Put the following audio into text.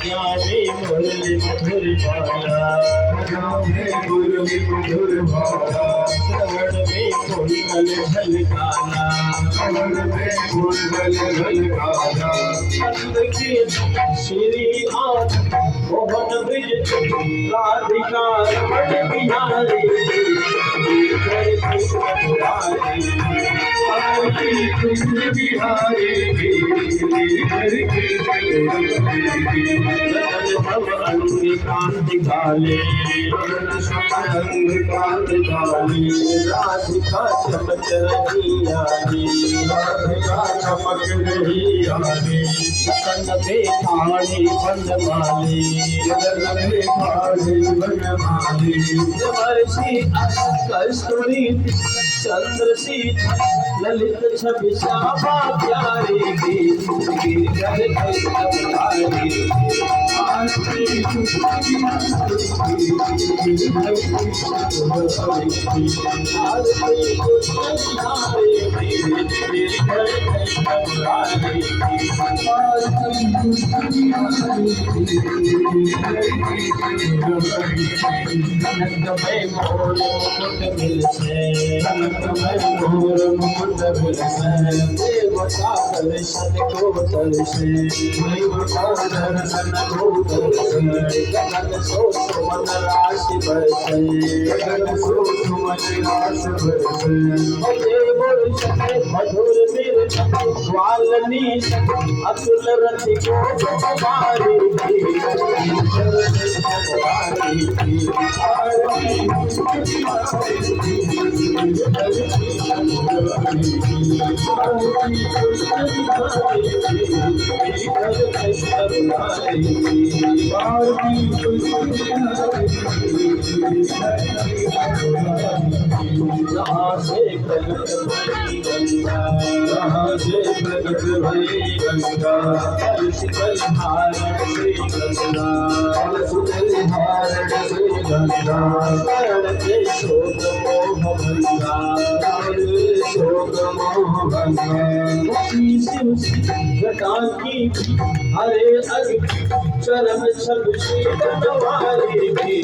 बजावे मुरली मधुर भाला, बजावे मुरली मधुर भाला, श्रवण में कुंडल झलकाना, श्रवण में कुंडल झलकाना, नंद के श्री आठ मोहन ब्रज राधिका रमण बिहारी, आरती कृष्ण बिहारी की, अंग कांति काले, अंग कांति काली, राधिका चमक रही आली, राधिका चमक रही आली, संग बेखाड़ी बनमाली, गगन में खाड़ी बनमाली, महर्षि कस्तूरी चंद्रशीखर ललित छवि श्यामा प्यारी की, गिरधर कैलारी आरती कृष्ण मोर मुकुट बिलसे, देवता दर्शन को दर्शे, देवता दर्शन को दर्शन, गगन सो सुमन राशि बरसे, गगन सो सुमन राशि बरसे, मधुर निर्जन वालनी अतुल रति को कुमारी की, जहाँ से प्रगट भई गंगा, जहाँ से प्रगट भई गंगा, कलश कलहारण श्री गंगा, कलश कलहारण श्री गंगा, शरण के शोक मोह भंगा, शोक मोह भंगा, शिव जटा की हरे अग चरण छब श्री गंगवारी की,